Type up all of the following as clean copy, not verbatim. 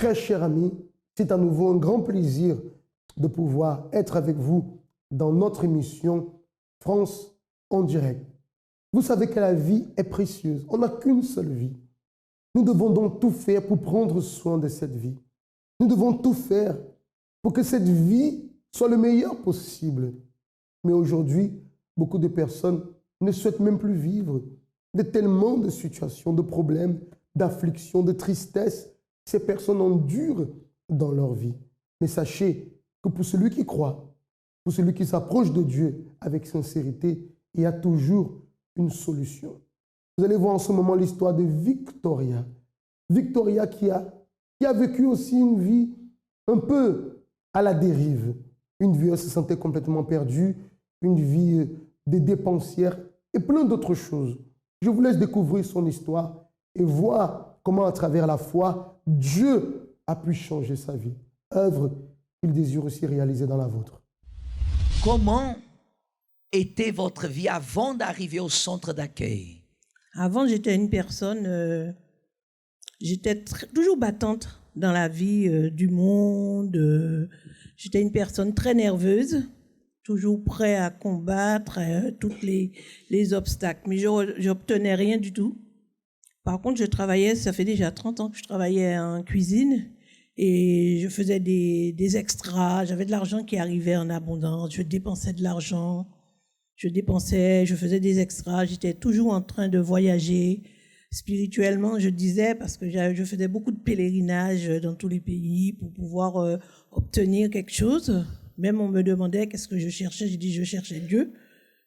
Très chers amis, c'est à nouveau un grand plaisir de pouvoir être avec vous dans notre émission France en direct. Vous savez que la vie est précieuse. On n'a qu'une seule vie. Nous devons donc tout faire pour prendre soin de cette vie. Nous devons tout faire pour que cette vie soit le meilleur possible. Mais aujourd'hui, beaucoup de personnes ne souhaitent même plus vivre. De tellement de situations, de problèmes, d'afflictions, de tristesse, ces personnes endurent dans leur vie. Mais sachez que pour celui qui croit, pour celui qui s'approche de Dieu avec sincérité, il y a toujours une solution. Vous allez voir en ce moment l'histoire de Victoria. Victoria qui a vécu aussi une vie un peu à la dérive. Une vie où elle se sentait complètement perdue, une vie de dépensière et plein d'autres choses. Je vous laisse découvrir son histoire et voir comment à travers la foi, Dieu a pu changer sa vie. Œuvre qu'il désire aussi réaliser dans la vôtre. Comment était votre vie avant d'arriver au centre d'accueil? Avant, j'étais une personne, j'étais toujours battante dans la vie du monde. J'étais une personne très nerveuse, toujours prête à combattre tous les obstacles. Mais je n'obtenais rien du tout. Par contre, je travaillais, ça fait déjà 30 ans que je travaillais en cuisine et je faisais des extras. J'avais de l'argent qui arrivait en abondance. Je dépensais de l'argent. Je faisais des extras. J'étais toujours en train de voyager. Spirituellement, je disais, parce que je faisais beaucoup de pèlerinages dans tous les pays pour pouvoir obtenir quelque chose. Même on me demandait qu'est-ce que je cherchais. J'ai dit je cherchais Dieu.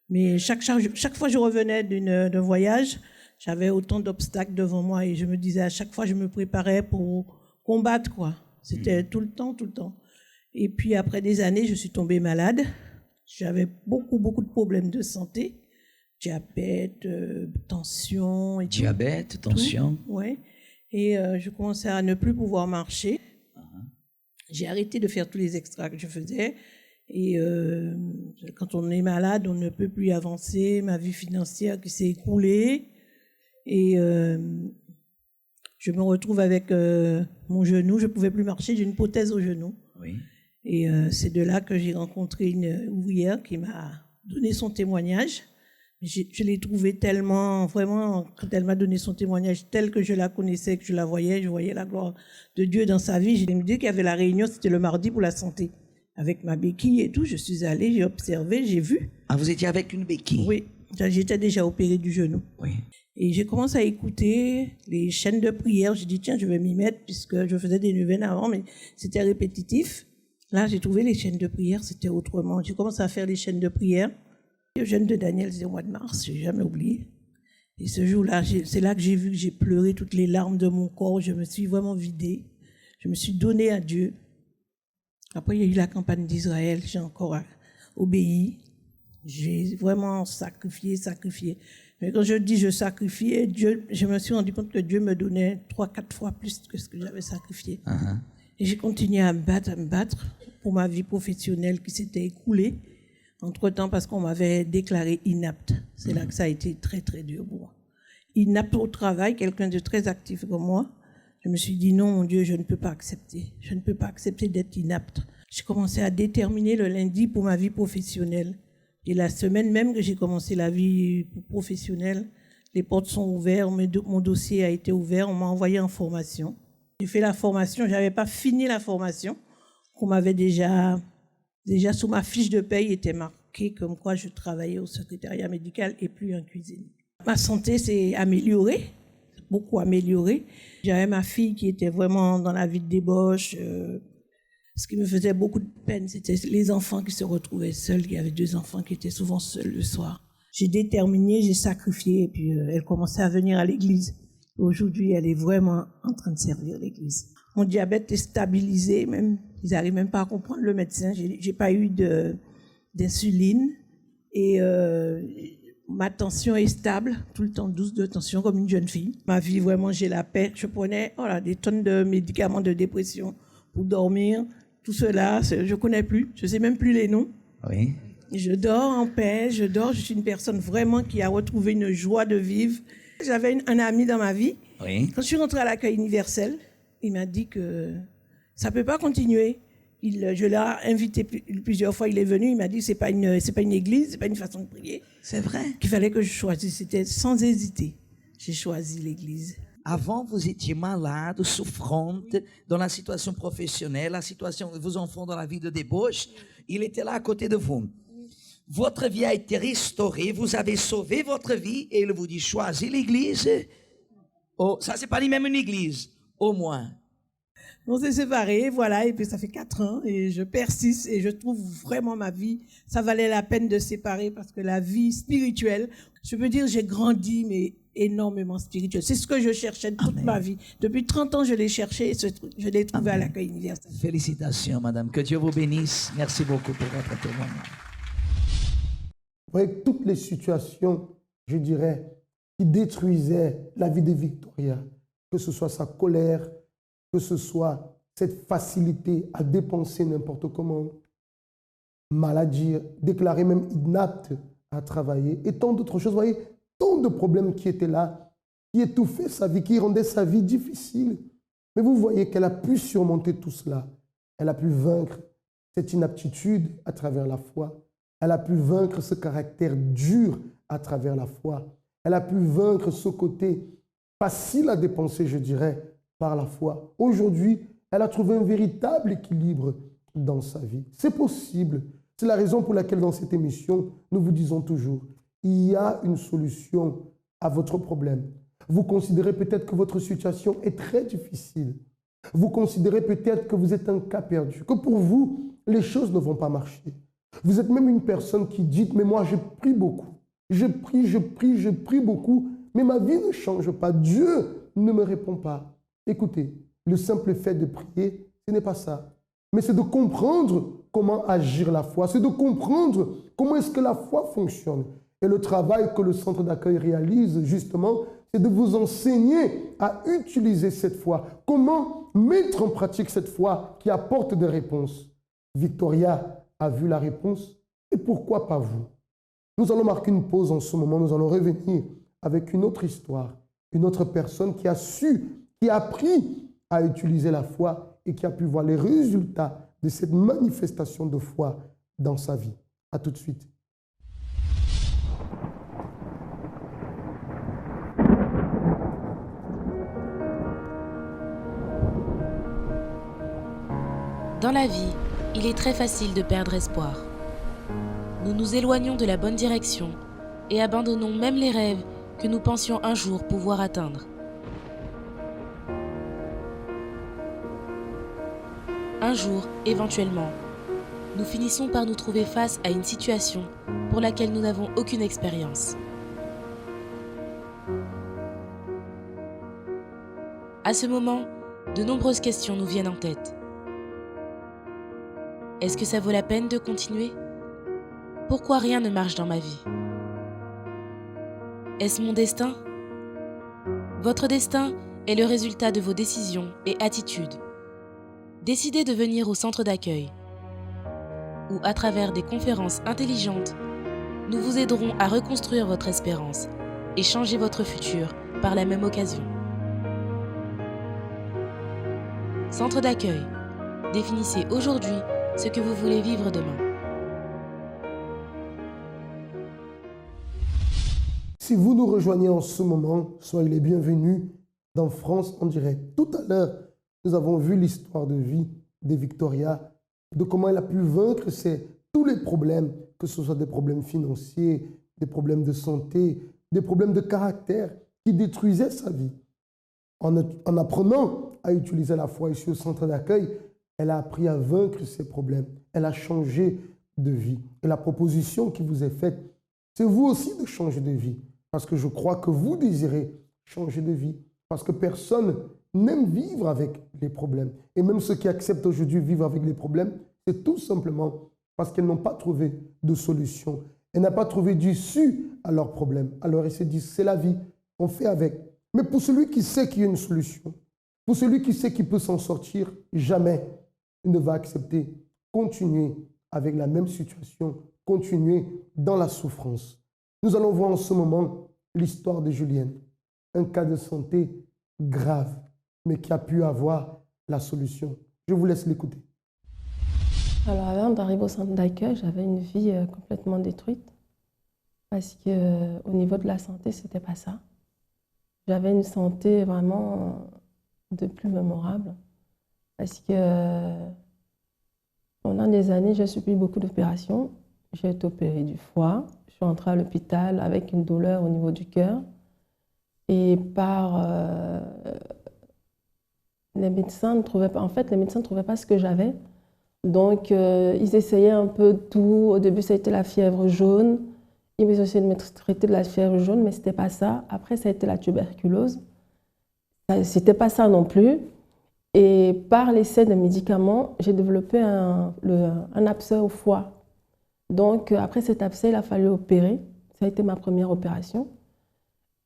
Mais chaque fois que je revenais d'un voyage, j'avais autant d'obstacles devant moi et je me disais à chaque fois je me préparais pour combattre quoi. C'était tout le temps. Et puis après des années, je suis tombée malade. J'avais beaucoup de problèmes de santé, diabète, tension et Diabète, tension. Ouais. Et je commençais à ne plus pouvoir marcher. J'ai arrêté de faire tous les extras que je faisais. Et quand on est malade, on ne peut plus avancer. Ma vie financière qui s'est écroulée. Et je me retrouve avec mon genou. Je ne pouvais plus marcher, j'ai une prothèse au genou. Oui. Et c'est de là que j'ai rencontré une ouvrière qui m'a donné son témoignage. Je l'ai trouvée tellement, vraiment, quand elle m'a donné son témoignage tel que je la connaissais, que je voyais la gloire de Dieu dans sa vie. J'ai me dit qu'il y avait la réunion, c'était le mardi pour la santé. Avec ma béquille et tout, je suis allée, j'ai observé, j'ai vu. Ah, vous étiez avec une béquille? Oui, j'étais déjà opérée du genou. Oui. Et j'ai commencé à écouter les chaînes de prière. J'ai dit, tiens, je vais m'y mettre, puisque je faisais des neuvaines avant, mais c'était répétitif. Là, j'ai trouvé les chaînes de prière, c'était autrement. J'ai commencé à faire les chaînes de prière. Le jeûne de Daniel, c'était au mois de mars, je n'ai jamais oublié. Et ce jour-là, c'est là que j'ai vu que j'ai pleuré toutes les larmes de mon corps. Je me suis vraiment vidée. Je me suis donnée à Dieu. Après, il y a eu la campagne d'Israël. J'ai encore obéi. J'ai vraiment sacrifié. Mais quand je dis je sacrifiais, je me suis rendu compte que Dieu me donnait 3-4 fois plus que ce que j'avais sacrifié. Uh-huh. Et j'ai continué à me battre pour ma vie professionnelle qui s'était écoulée entre-temps parce qu'on m'avait déclaré inapte. C'est là que ça a été très dur pour moi. Inapte au travail, quelqu'un de très actif comme moi. Je me suis dit non, mon Dieu, je ne peux pas accepter. Je ne peux pas accepter d'être inapte. J'ai commencé à déterminer le lundi pour ma vie professionnelle. Et la semaine même que j'ai commencé la vie professionnelle, les portes sont ouvertes, mon dossier a été ouvert, on m'a envoyé en formation. J'ai fait la formation, je n'avais pas fini la formation, qu'on m'avait déjà sous ma fiche de paye était marqué comme quoi je travaillais au secrétariat médical et plus en cuisine. Ma santé s'est améliorée, beaucoup améliorée. J'avais ma fille qui était vraiment dans la vie de débauche. Ce qui me faisait beaucoup de peine, c'était les enfants qui se retrouvaient seuls. Il y avait 2 enfants qui étaient souvent seuls le soir. J'ai déterminé, j'ai sacrifié, et puis elle commençait à venir à l'église. Aujourd'hui, elle est vraiment en train de servir l'église. Mon diabète est stabilisé, même. Ils n'arrivent même pas à comprendre le médecin. J'ai pas eu d'insuline. Et ma tension est stable, tout le temps 12 de tension, comme une jeune fille. Ma vie, vraiment, j'ai la paix. Je prenais des tonnes de médicaments de dépression pour dormir. Tout cela, je ne connais plus. Je ne sais même plus les noms. Oui. Je dors en paix, je suis une personne vraiment qui a retrouvé une joie de vivre. J'avais un ami dans ma vie. Oui. Quand je suis rentrée à l'accueil universel, il m'a dit que ça ne peut pas continuer. Je l'ai invité plusieurs fois, il est venu, il m'a dit c'est pas une église, c'est pas une façon de prier. C'est vrai. Qu'il fallait que je choisisse, c'était sans hésiter. J'ai choisi l'église. Avant, vous étiez malade, souffrante, dans la situation professionnelle, la situation de vos enfants dans la vie de débauche. Il était là à côté de vous. Votre vie a été restaurée, vous avez sauvé votre vie et il vous dit choisis l'église. Oh, ça, c'est pas ni même une église, au moins. On s'est séparés, voilà, et puis ça fait 4 ans et je persiste et je trouve vraiment ma vie, ça valait la peine de séparer parce que la vie spirituelle, je peux dire j'ai grandi, mais énormément spirituel. C'est ce que je cherchais toute ma vie. Depuis 30 ans, je l'ai cherché et je l'ai trouvé à l'accueil universel. Félicitations, madame. Que Dieu vous bénisse. Merci beaucoup pour votre témoignage. Vous voyez, toutes les situations, je dirais, qui détruisaient la vie de Victoria, que ce soit sa colère, que ce soit cette facilité à dépenser n'importe comment, maladie, déclarée même inapte à travailler, et tant d'autres choses. Vous voyez, tant de problèmes qui étaient là, qui étouffaient sa vie, qui rendaient sa vie difficile. Mais vous voyez qu'elle a pu surmonter tout cela. Elle a pu vaincre cette inaptitude à travers la foi. Elle a pu vaincre ce caractère dur à travers la foi. Elle a pu vaincre ce côté facile à dépenser, je dirais, par la foi. Aujourd'hui, elle a trouvé un véritable équilibre dans sa vie. C'est possible. C'est la raison pour laquelle dans cette émission, nous vous disons toujours, il y a une solution à votre problème. Vous considérez peut-être que votre situation est très difficile. Vous considérez peut-être que vous êtes un cas perdu, que pour vous, les choses ne vont pas marcher. Vous êtes même une personne qui dit, mais moi, je prie beaucoup. Je prie beaucoup, mais ma vie ne change pas. Dieu ne me répond pas. Écoutez, le simple fait de prier, ce n'est pas ça. Mais c'est de comprendre comment agir la foi. C'est de comprendre comment est-ce que la foi fonctionne. Et le travail que le centre d'accueil réalise, justement, c'est de vous enseigner à utiliser cette foi. Comment mettre en pratique cette foi qui apporte des réponses. Victoria a vu la réponse, et pourquoi pas vous? Nous allons marquer une pause en ce moment. Nous allons revenir avec une autre histoire, une autre personne qui a su, qui a appris à utiliser la foi et qui a pu voir les résultats de cette manifestation de foi dans sa vie. À tout de suite. Dans la vie, il est très facile de perdre espoir. Nous nous éloignons de la bonne direction et abandonnons même les rêves que nous pensions un jour pouvoir atteindre. Un jour, éventuellement, nous finissons par nous trouver face à une situation pour laquelle nous n'avons aucune expérience. À ce moment, de nombreuses questions nous viennent en tête. Est-ce que ça vaut la peine de continuer ? Pourquoi rien ne marche dans ma vie ? Est-ce mon destin ? Votre destin est le résultat de vos décisions et attitudes. Décidez de venir au centre d'accueil, où à travers des conférences intelligentes, nous vous aiderons à reconstruire votre espérance et changer votre futur par la même occasion. Centre d'accueil, définissez aujourd'hui ce que vous voulez vivre demain. Si vous nous rejoignez en ce moment, soyez les bienvenus dans France en direct. Tout à l'heure, nous avons vu l'histoire de vie de Victoria, de comment elle a pu vaincre tous les problèmes, que ce soit des problèmes financiers, des problèmes de santé, des problèmes de caractère qui détruisaient sa vie. En apprenant à utiliser la foi ici au centre d'accueil, elle a appris à vaincre ces problèmes. Elle a changé de vie. Et la proposition qui vous est faite, c'est vous aussi de changer de vie. Parce que je crois que vous désirez changer de vie. Parce que personne n'aime vivre avec les problèmes. Et même ceux qui acceptent aujourd'hui vivre avec les problèmes, c'est tout simplement parce qu'elles n'ont pas trouvé de solution. Elles n'ont pas trouvé d'issue à leurs problèmes. Alors elles se disent, c'est la vie, on fait avec. Mais pour celui qui sait qu'il y a une solution, pour celui qui sait qu'il peut s'en sortir, jamais il ne va accepter, continuer avec la même situation, continuer dans la souffrance. Nous allons voir en ce moment l'histoire de Julienne, un cas de santé grave. mais qui a pu avoir la solution. Je vous laisse l'écouter. Alors avant d'arriver au centre d'accueil, j'avais une vie complètement détruite parce que au niveau de la santé, c'était pas ça. J'avais une santé vraiment de plus mémorable parce que pendant des années, j'ai subi beaucoup d'opérations. J'ai été opérée du foie, je suis entrée à l'hôpital avec une douleur au niveau du cœur et les médecins ne trouvaient pas, les médecins ne trouvaient pas ce que j'avais. Donc, ils essayaient un peu tout. Au début, ça a été la fièvre jaune. Ils m'ont essayé de me traiter de la fièvre jaune, mais ce n'était pas ça. Après, ça a été la tuberculose. Ce n'était pas ça non plus. Et par l'essai de médicaments, j'ai développé un abcès au foie. Donc, après cet abcès, il a fallu opérer. Ça a été ma première opération.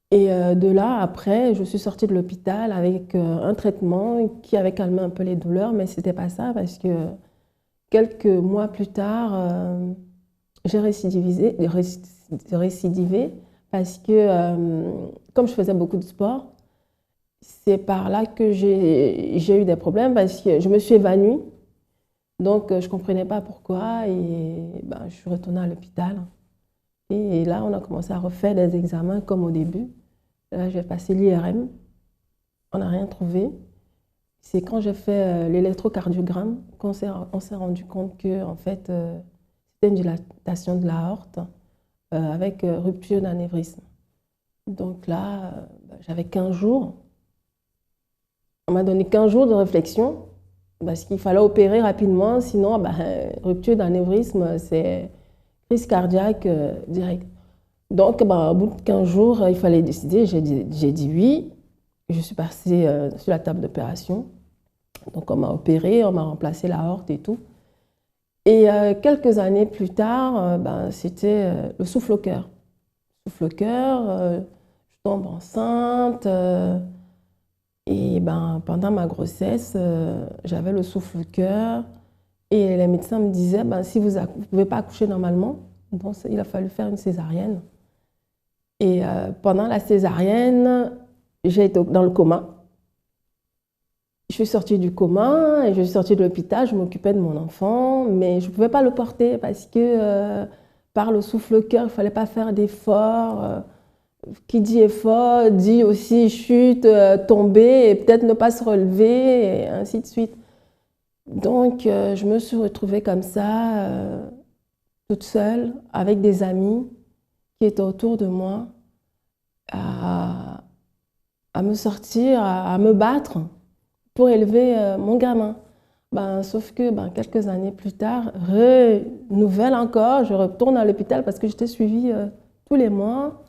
Et de là, après, je suis sortie de l'hôpital avec un traitement qui avait calmé un peu les douleurs, mais ce n'était pas ça parce que quelques mois plus tard, j'ai récidivé parce que comme je faisais beaucoup de sport, c'est par là que j'ai eu des problèmes parce que je me suis évanouie. Donc, je ne comprenais pas pourquoi et je suis retournée à l'hôpital. Et là, on a commencé à refaire des examens comme au début. Là, j'ai passé l'IRM. On n'a rien trouvé. C'est quand j'ai fait l'électrocardiogramme qu'on s'est rendu compte que en fait, c'était une dilatation de l'aorte avec rupture d'anévrisme. Donc là, j'avais 15 jours. On m'a donné 15 jours de réflexion parce qu'il fallait opérer rapidement, sinon rupture d'anévrisme, c'est crise cardiaque directe. Donc, au bout de 15 jours, il fallait décider. J'ai dit oui. Je suis passée sur la table d'opération. Donc, on m'a opéré, on m'a remplacé l'aorte et tout. Et quelques années plus tard, c'était le souffle au cœur. Souffle au cœur, je tombe enceinte. Et pendant ma grossesse, j'avais le souffle au cœur. Et les médecins me disaient, si vous ne pouvez pas accoucher normalement, donc il a fallu faire une césarienne. Et pendant la césarienne, j'ai été dans le coma. Je suis sortie du coma et je suis sortie de l'hôpital. Je m'occupais de mon enfant, mais je ne pouvais pas le porter parce que par le souffle-cœur, il ne fallait pas faire d'efforts. Qui dit effort, dit aussi chute, tomber et peut-être ne pas se relever, et ainsi de suite. Donc, je me suis retrouvée comme ça, toute seule, avec des amis qui étaient autour de moi, à me sortir, à me battre pour élever mon gamin. Sauf que quelques années plus tard, nouvelle encore, je retourne à l'hôpital parce que j'étais suivie tous les mois.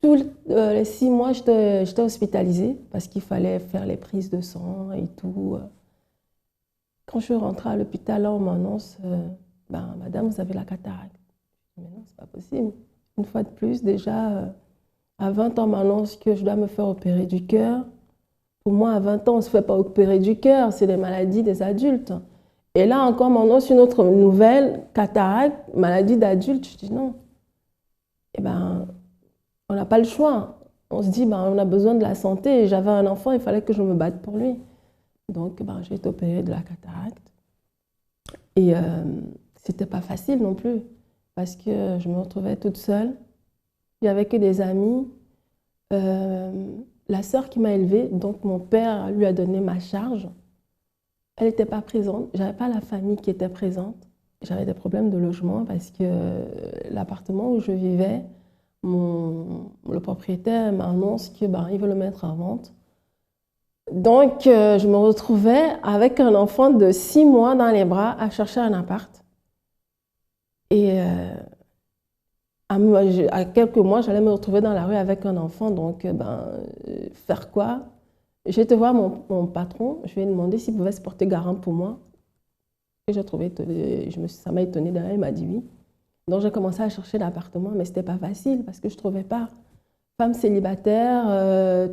Tous les 6 mois, j'étais hospitalisée parce qu'il fallait faire les prises de sang et tout. Quand je suis rentrée à l'hôpital, là, on m'annonce Madame, vous avez la cataracte. Mais non, c'est pas possible. Une fois de plus, déjà, à 20 ans, on m'annonce que je dois me faire opérer du cœur. Pour moi, à 20 ans, on ne se fait pas opérer du cœur, c'est des maladies des adultes. Et là encore, on m'annonce une autre nouvelle, cataracte, maladie d'adulte. Je dis non. On n'a pas le choix. On se dit, on a besoin de la santé. J'avais un enfant, il fallait que je me batte pour lui. Donc, j'ai été opérée de la cataracte. Et c'était pas facile non plus, parce que je me retrouvais toute seule. Il n'y avait que des amis. La sœur qui m'a élevée, donc mon père lui a donné ma charge. Elle n'était pas présente. Je n'avais pas la famille qui était présente. J'avais des problèmes de logement parce que l'appartement où je vivais, le propriétaire m'annonce qu'il veut le mettre en vente. Donc, je me retrouvais avec un enfant de 6 mois dans les bras à chercher un appart. Et à quelques mois, j'allais me retrouver dans la rue avec un enfant. Donc, faire quoi? J'ai été voir mon patron. Je lui ai demandé s'il pouvait se porter garant pour moi. Et j'ai trouvé, ça m'a étonnée. Derrière, il m'a dit oui. Donc, j'ai commencé à chercher l'appartement, mais ce n'était pas facile parce que je ne trouvais pas. Femme célibataire,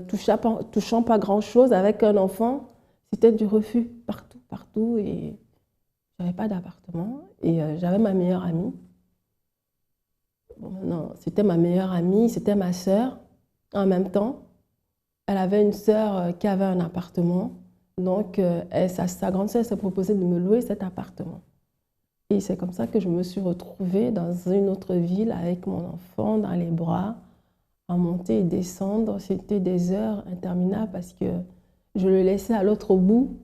touchant pas grand-chose avec un enfant, c'était du refus partout. Et je n'avais pas d'appartement. Et j'avais ma meilleure amie. Bon, non, c'était ma meilleure amie, c'était ma sœur en même temps. Elle avait une sœur qui avait un appartement. Donc, sa grande sœur s'est proposée de me louer cet appartement. Et c'est comme ça que je me suis retrouvée dans une autre ville avec mon enfant dans les bras, à monter et descendre. C'était des heures interminables parce que je le laissais à l'autre bout.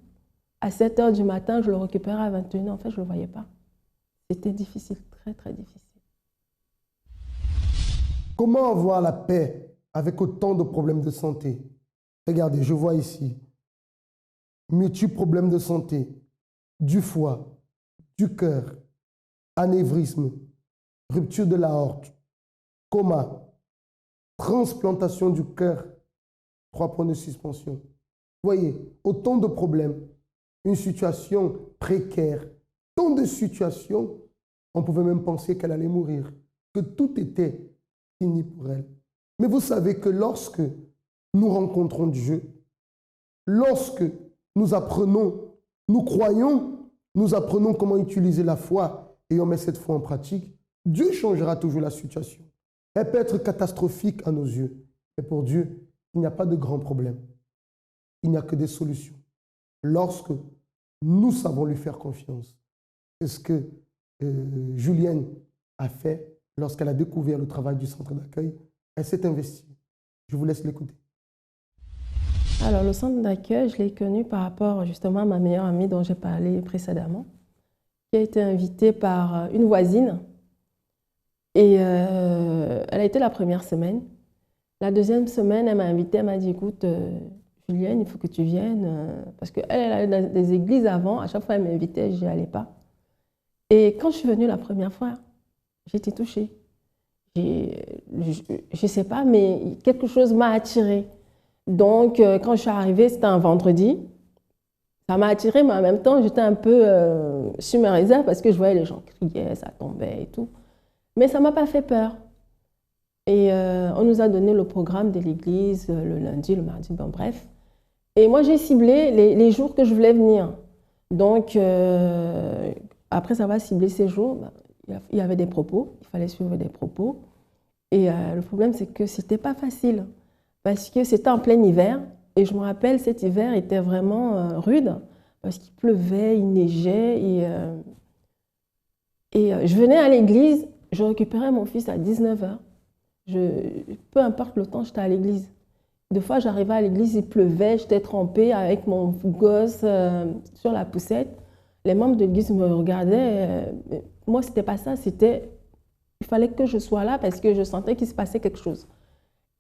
À 7 h du matin, je le récupérais à 21 h. En fait, je ne le voyais pas. C'était difficile, très, très difficile. Comment avoir la paix avec autant de problèmes de santé? Regardez, je vois ici multiples problèmes de santé, du foie, du cœur, anévrisme, rupture de l'aorte, coma, transplantation du cœur, 3 points de suspension. Vous voyez, autant de problèmes, une situation précaire, tant de situations, on pouvait même penser qu'elle allait mourir, que tout était fini pour elle. Mais vous savez que lorsque nous rencontrons Dieu, lorsque nous apprenons, nous croyons, nous apprenons comment utiliser la foi et on met cette foi en pratique, Dieu changera toujours la situation. Elle peut être catastrophique à nos yeux, mais pour Dieu, il n'y a pas de grands problèmes. Il n'y a que des solutions. Lorsque nous savons lui faire confiance, c'est ce que Julienne a fait lorsqu'elle a découvert le travail du centre d'accueil. Elle s'est investie. Je vous laisse l'écouter. Alors, le centre d'accueil, je l'ai connu par rapport justement à ma meilleure amie dont j'ai parlé précédemment, qui a été invitée par une voisine. Et elle a été la première semaine. La deuxième semaine, elle m'a invitée, elle m'a dit, écoute, Julienne, il faut que tu viennes. Parce qu'elle allait dans des églises avant, à chaque fois elle m'invitait, je n'y allais pas. Et quand je suis venue la première fois, j'ai été touchée. Je ne sais pas, mais quelque chose m'a attirée. Donc, quand je suis arrivée, c'était un vendredi. Ça m'a attirée, mais en même temps, j'étais un peu sur mes réserves parce que je voyais les gens crier, ça tombait et tout. Mais ça ne m'a pas fait peur. Et on nous a donné le programme de l'église le lundi, le mardi, bon bref. Et moi, j'ai ciblé les jours que je voulais venir. Donc, après avoir ciblé ces jours, il y avait des propos, il fallait suivre des propos. Et le problème, c'est que ce n'était pas facile. Parce que c'était en plein hiver, et je me rappelle, cet hiver était vraiment rude, parce qu'il pleuvait, il neigeait, et je venais à l'église, je récupérais mon fils à 19 h. Peu importe le temps, j'étais à l'église. Des fois, j'arrivais à l'église, il pleuvait, j'étais trempée avec mon gosse sur la poussette. Les membres de l'église me regardaient. Moi, c'était pas ça, il fallait que je sois là parce que je sentais qu'il se passait quelque chose.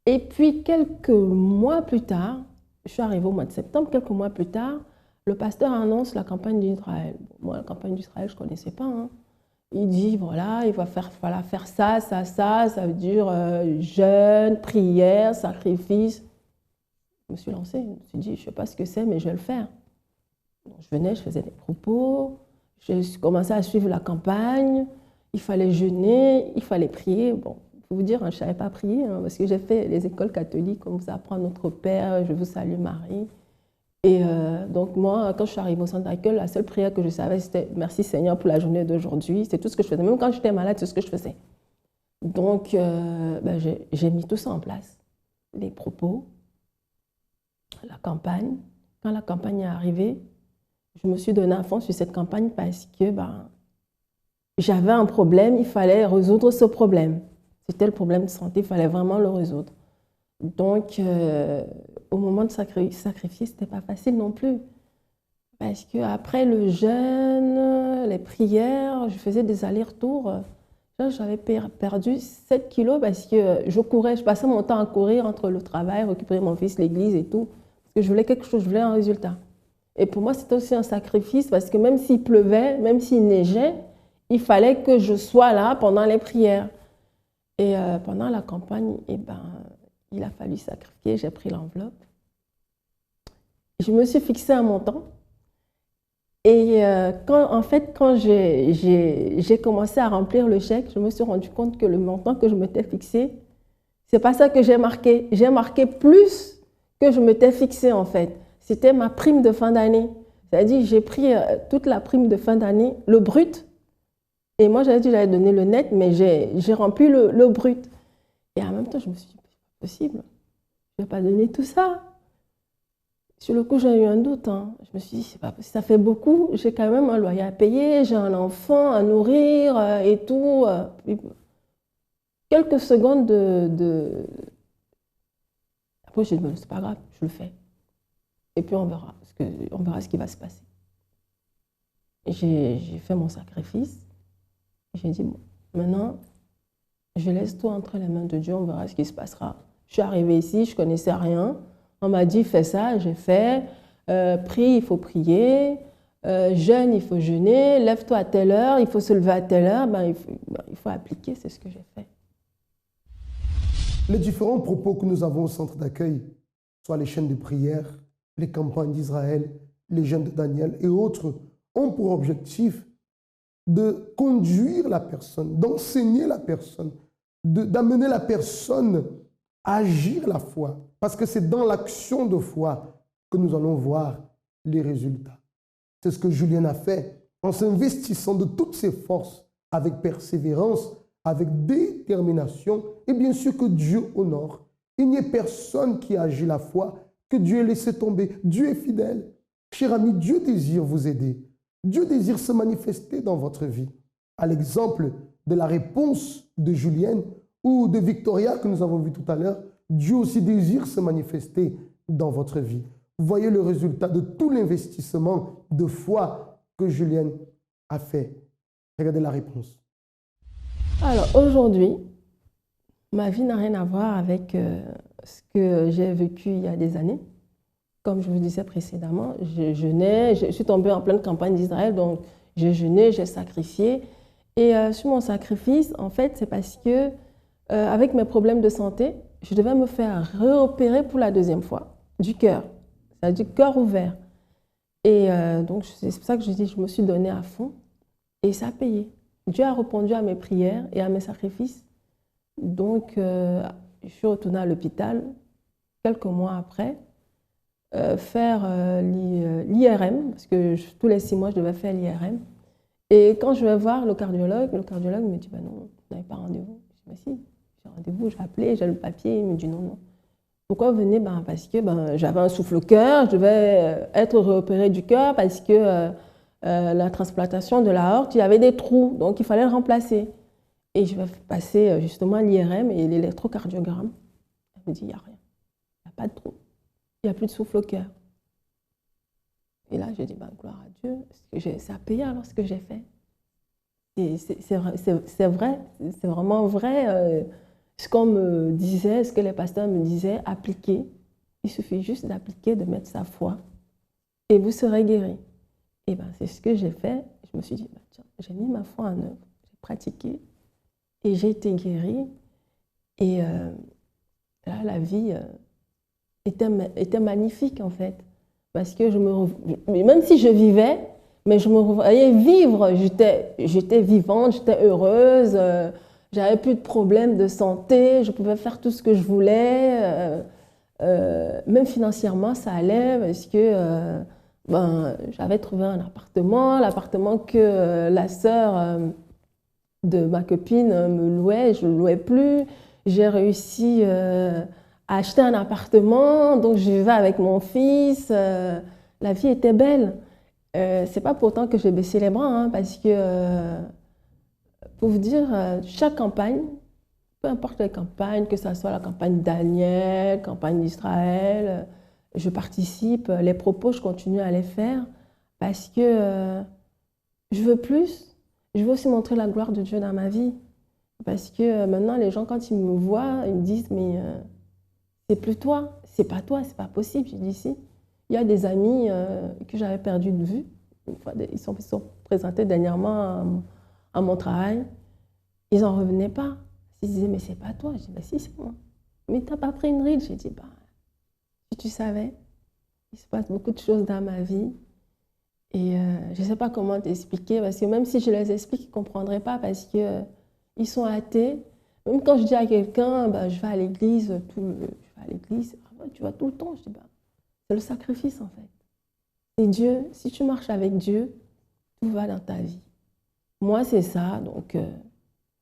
Et puis, quelques mois plus tard, je suis arrivée au mois de septembre, quelques mois plus tard, le pasteur annonce la campagne d'Israël. Moi, la campagne d'Israël, je ne connaissais pas. Hein. Il dit, voilà, il va faire ça, ça veut dire jeûne, prière, sacrifice. Je me suis lancée, je me suis dit, je ne sais pas ce que c'est, mais je vais le faire. Donc, je venais, je faisais des propos, je commençais à suivre la campagne, il fallait jeûner, il fallait prier. Bon. Pour vous dire, je ne savais pas prier, hein, parce que j'ai fait les écoles catholiques, on vous apprend Notre Père, je vous salue Marie. Et donc moi, quand je suis arrivée au centre d'accueil, la seule prière que je savais, c'était « Merci Seigneur pour la journée d'aujourd'hui ». C'est tout ce que je faisais. Même quand j'étais malade, c'est ce que je faisais. Donc j'ai mis tout ça en place. Les propos, la campagne. Quand la campagne est arrivée, je me suis donné à fond sur cette campagne parce que j'avais un problème, il fallait résoudre ce problème. C'était le problème de santé, il fallait vraiment le résoudre. Donc, au moment de sacrifier, ce n'était pas facile non plus. Parce qu'après le jeûne, les prières, je faisais des allers-retours. J'avais perdu 7 kilos parce que je courais, je passais mon temps à courir entre le travail, récupérer mon fils, l'église et tout. Parce que je voulais quelque chose, je voulais un résultat. Et pour moi, c'était aussi un sacrifice parce que même s'il pleuvait, même s'il neigeait, il fallait que je sois là pendant les prières. Et pendant la campagne, il a fallu sacrifier, j'ai pris l'enveloppe. Je me suis fixée un montant. Et quand j'ai commencé à remplir le chèque, je me suis rendu compte que le montant que je m'étais fixé, c'est pas ça que j'ai marqué. J'ai marqué plus que je m'étais fixé en fait. C'était ma prime de fin d'année. C'est-à-dire j'ai pris toute la prime de fin d'année, le brut. Et moi, j'avais dit que j'allais donner le net, mais j'ai rempli le brut. Et en même temps, je me suis dit, c'est pas possible. Je ne vais pas donner tout ça. Sur le coup, j'ai eu un doute. Hein. Je me suis dit, c'est pas possible, ça fait beaucoup. J'ai quand même un loyer à payer, j'ai un enfant à nourrir et tout. Puis, quelques secondes Après, j'ai dit, c'est pas grave, je le fais. Et puis, on verra ce qui va se passer. J'ai fait mon sacrifice. J'ai dit, bon, maintenant, je laisse tout entre les mains de Dieu, on verra ce qui se passera. Je suis arrivée ici, je ne connaissais rien. On m'a dit, fais ça, j'ai fait. Prie, il faut prier. Jeûne, il faut jeûner. Lève-toi à telle heure, il faut se lever à telle heure. Il faut appliquer, c'est ce que j'ai fait. Les différents propos que nous avons au centre d'accueil, soit les chaînes de prière, les campagnes d'Israël, les jeûnes de Daniel et autres, ont pour objectif de conduire la personne, d'enseigner la personne, d'amener la personne à agir la foi. Parce que c'est dans l'action de foi que nous allons voir les résultats. C'est ce que Julien a fait en s'investissant de toutes ses forces avec persévérance, avec détermination, et bien sûr que Dieu honore. Il n'y a personne qui agit la foi que Dieu ait laissé tomber. Dieu est fidèle. Cher ami, Dieu désire vous aider. Dieu désire se manifester dans votre vie. À l'exemple de la réponse de Julienne ou de Victoria que nous avons vu tout à l'heure, Dieu aussi désire se manifester dans votre vie. Vous voyez le résultat de tout l'investissement de foi que Julienne a fait. Regardez la réponse. Alors aujourd'hui, ma vie n'a rien à voir avec ce que j'ai vécu il y a des années. Comme je vous disais précédemment, je jeûnais, je suis tombée en pleine campagne d'Israël, donc j'ai jeûné, j'ai sacrifié. Et sur mon sacrifice, en fait, c'est parce que avec mes problèmes de santé, je devais me faire réopérer pour la deuxième fois du cœur, c'est-à-dire cœur ouvert. Et donc c'est pour ça que je dis, je me suis donnée à fond et ça a payé. Dieu a répondu à mes prières et à mes sacrifices. Donc je suis retournée à l'hôpital quelques mois après. Faire l'IRM, parce que tous les 6 mois, je devais faire l'IRM. Et quand je vais voir le cardiologue me dit, non, vous n'avez pas rendez-vous. Je dis, si, j'ai rendez-vous, j'ai appelé, j'ai le papier. Il me dit, non. Pourquoi vous venez? Parce que j'avais un souffle au cœur, je devais être réopérée du cœur parce que la transplantation de l'aorte, il y avait des trous, donc il fallait le remplacer. Et je vais passer justement l'IRM et l'électrocardiogramme. Elle me dit, il n'y a rien, il n'y a pas de trou. Il n'y a plus de souffle au cœur. Et là, je dis, gloire à Dieu, ça a payé alors ce que j'ai fait. C'est vrai, c'est vraiment vrai. Ce qu'on me disait, ce que les pasteurs me disaient, appliquer. Il suffit juste d'appliquer, de mettre sa foi, et vous serez guéri. Et c'est ce que j'ai fait. Je me suis dit, tiens, j'ai mis ma foi en œuvre, j'ai pratiqué, et j'ai été guérie. Et là, la vie était magnifique en fait, parce que même si je vivais, mais je me voyais vivre, j'étais vivante, j'étais heureuse, j'avais plus de problèmes de santé, je pouvais faire tout ce que je voulais, même financièrement ça allait, parce que j'avais trouvé un appartement, l'appartement que la sœur de ma copine me louait, je ne le louais plus, j'ai réussi acheter un appartement, donc je vivais avec mon fils, la vie était belle. C'est pas pourtant que j'ai baissé les bras, parce que, pour vous dire, chaque campagne, peu importe la campagne, que ce soit la campagne Daniel, campagne d'Israël, je participe, les propos, je continue à les faire, parce que je veux plus, je veux aussi montrer la gloire de Dieu dans ma vie. Parce que maintenant, les gens, quand ils me voient, ils me disent, mais c'est plus toi, c'est pas possible. Je dis si. Il y a des amis que j'avais perdu de vue. Ils sont présentés dernièrement à mon travail. Ils n'en revenaient pas. Ils disaient, mais c'est pas toi. Je dis, si, c'est moi. Mais t'as pas pris une ride. J'ai dit, si tu savais, il se passe beaucoup de choses dans ma vie. Et je ne sais pas comment t'expliquer, parce que même si je les explique, ils ne comprendraient pas, parce qu'ils sont athées. Même quand je dis à quelqu'un, je vais à l'église, tu vas tout le temps. Je dis, c'est le sacrifice en fait. C'est Dieu. Si tu marches avec Dieu, tout va dans ta vie. Moi, c'est ça. Donc,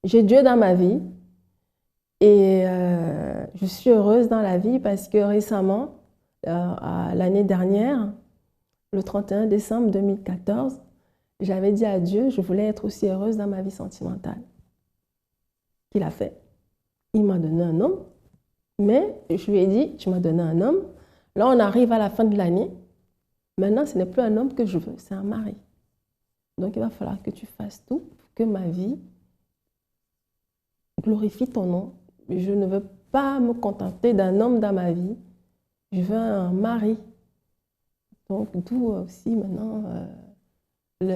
j'ai Dieu dans ma vie. Et je suis heureuse dans la vie parce que récemment, l'année dernière, le 31 décembre 2014, j'avais dit à Dieu, je voulais être aussi heureuse dans ma vie sentimentale. Qu'il a fait. Il m'a donné un homme, mais je lui ai dit, tu m'as donné un homme. Là, on arrive à la fin de l'année. Maintenant, ce n'est plus un homme que je veux, c'est un mari. Donc, il va falloir que tu fasses tout pour que ma vie glorifie ton nom. Je ne veux pas me contenter d'un homme dans ma vie. Je veux un mari. Donc, d'où aussi maintenant, je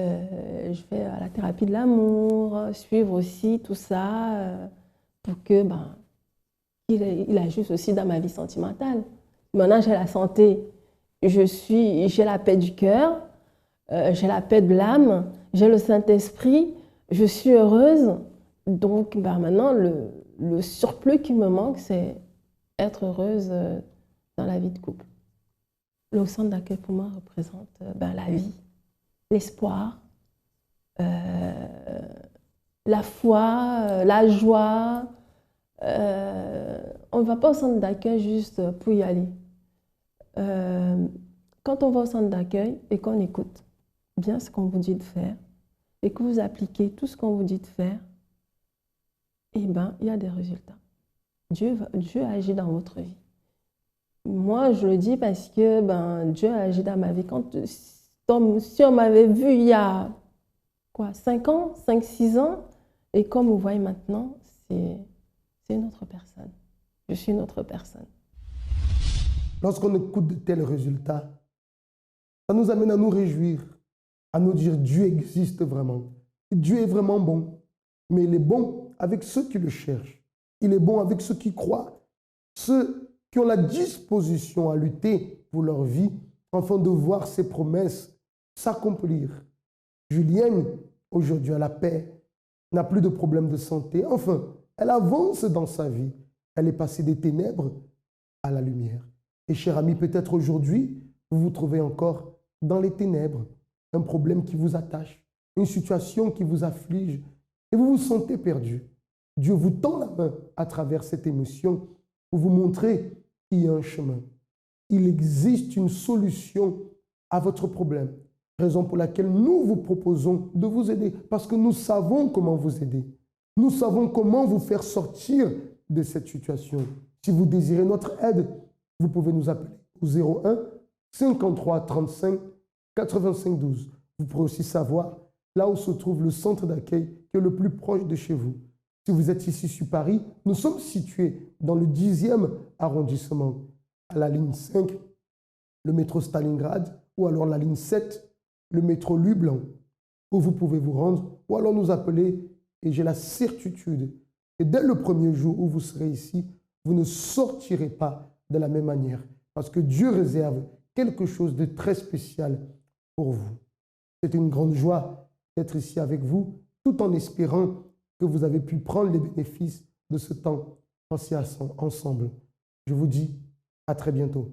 vais à la thérapie de l'amour, suivre aussi tout ça pour que il ajuste aussi dans ma vie sentimentale. Maintenant, j'ai la santé, j'ai la paix du cœur, j'ai la paix de l'âme, j'ai le Saint-Esprit, je suis heureuse. Donc, maintenant, le surplus qui me manque, c'est être heureuse dans la vie de couple. Le centre d'accueil pour moi représente la vie, l'espoir, la foi, la joie. On ne va pas au centre d'accueil juste pour y aller. Quand on va au centre d'accueil et qu'on écoute bien ce qu'on vous dit de faire et que vous appliquez tout ce qu'on vous dit de faire, il y a des résultats. Dieu agit dans votre vie. Moi, je le dis parce que Dieu a agi dans ma vie. Si on m'avait vu il y a 5 ans, 5-6 ans, et comme vous voyez maintenant, c'est une autre personne. Je suis une autre personne. Lorsqu'on écoute de tels résultats, ça nous amène à nous réjouir, à nous dire Dieu existe vraiment. Dieu est vraiment bon, mais il est bon avec ceux qui le cherchent. Il est bon avec ceux qui croient, ceux qui ont la disposition à lutter pour leur vie afin de voir ses promesses s'accomplir. Julienne, aujourd'hui, a la paix, n'a plus de problème de santé. Enfin, elle avance dans sa vie. Elle est passée des ténèbres à la lumière. Et cher ami, peut-être aujourd'hui, vous vous trouvez encore dans les ténèbres, un problème qui vous attache, une situation qui vous afflige, et vous vous sentez perdu. Dieu vous tend la main à travers cette émotion pour vous montrer qu'il y a un chemin. Il existe une solution à votre problème. Raison pour laquelle nous vous proposons de vous aider, parce que nous savons comment vous aider. Nous savons comment vous faire sortir de cette situation. Si vous désirez notre aide, vous pouvez nous appeler au 01 53 35 85 12. Vous pourrez aussi savoir là où se trouve le centre d'accueil qui est le plus proche de chez vous. Si vous êtes ici sur Paris, nous sommes situés dans le 10e arrondissement, à la ligne 5, le métro Stalingrad, ou alors la ligne 7, le métro Lublin, où vous pouvez vous rendre, ou alors nous appeler, et j'ai la certitude que dès le premier jour où vous serez ici, vous ne sortirez pas de la même manière, parce que Dieu réserve quelque chose de très spécial pour vous. C'est une grande joie d'être ici avec vous, tout en espérant que vous avez pu prendre les bénéfices de ce temps passé ensemble. Je vous dis à très bientôt.